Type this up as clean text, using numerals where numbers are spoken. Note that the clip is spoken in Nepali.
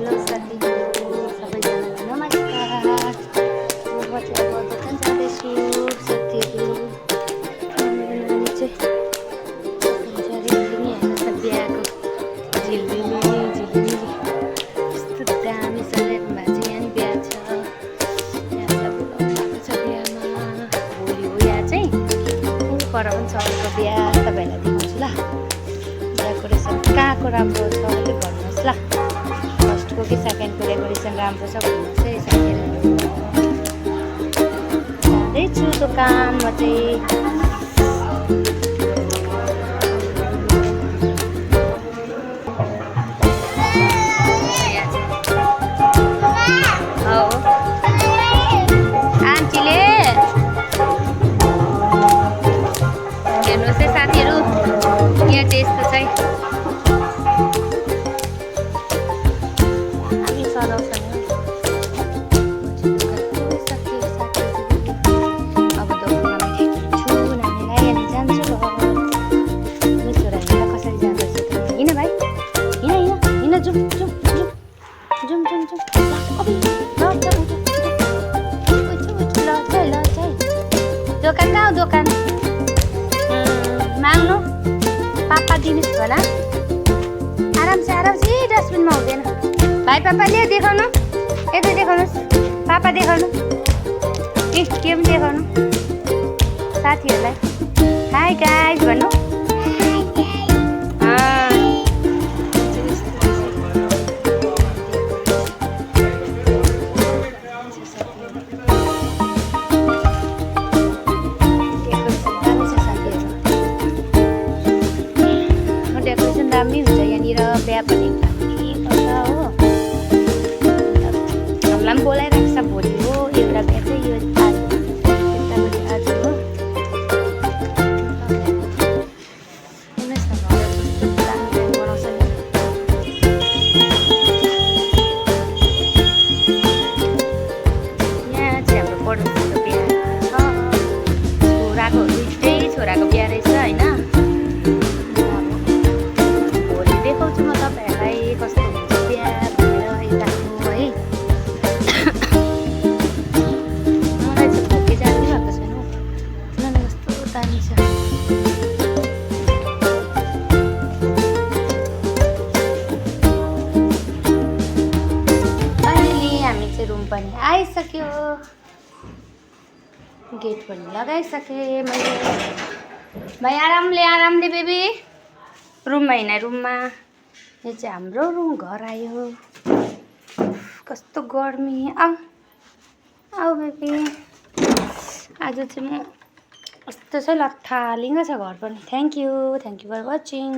हेलो साथीहरू सबैजनालाई नमस्कार। म चाहिँ अब दोकान जाँदैछु साथीहरू। मेरो नानी चाहिँ दोकान जाँदैछु नि। हेर्नुहोस् न बिहाको झिल्ली कस्तो दामी सजाएको भएको छ। यहाँ नि बिहा छ। यहाँलाई बोलाउनु भएको छ बिहामा। भोलि हो यहाँ चाहिँ। पर पनि सबैको बिहा तपाईँहरूलाई देखाउँछु ल। डेकोरेसन कहाँको राम्रो छ अलिक भन्नुहोस् ल। फर्स्टको कि सेकेन्डको डेकोरेसन राम्रो छ भन्नुहोस् है साथीहरू। जाँदैछु दोकान म चाहिँ। आन्टीले हेर्नुहोस् है साथीहरू, यहाँ चाहिँ यस्तो छ है। हामी सजाउँछ नि। अब दोकानमा मिठाई किन्छु, नानीलाई अनि जान्छु। मेरो छोरा हिँड्दा कसरी जाँदैछ त? हिँड भाइ, हिँड जाउँ जाउँ जाउँ जाउँ जाउँ जाउँ। दोकान कहाँ हो दोकान? माग्नु पापा दिनुहोस् होला। आराम से डस्टबिनमा हुँदैन। भाइ पापाले देखाउनु, यता देखाउनुहोस्। पापा देखाउनु, के पनि देखाउनु साथीहरूलाई। हाई गाइस भन्नु। डेकोरेसन दामी हुन्छ यहाँनिर। बिहा पनि दामी गर्छ हो। हामीलाई पनि बोलाइरहेको छ। भोलि हो एउटा बिहा चाहिँ यो आज हो। हेर्नुहोस् न घर कस्तो दामी बनाउँछ नि। यहाँ चाहिँ हाम्रो पडोसीको बिहा छ। छोराको दुइटै छोराको बिहा रहेछ होइन। देखाउँछु म तपाईँहरूलाई कस्तो हुन्छ बिहा भनेर यताको है। मलाई चाहिँ भोकै जानु भएको छैन हौ। नन कस्तो दामी छ। फाइनली हामी चाहिँ रुम पनि आइसक्यो। गेट पनि लगाइसकेँ मैले। भाइ आरामले बेबी। रुममा हिँड रुममा। यो चाहिँ हाम्रो रुम घर आयो। कस्तो गर्मी। आऊ बेबी। आज चाहिँ म कस्तो चाहिँ लत्थालिङ्ग छ घर पनि। Thank you for watching.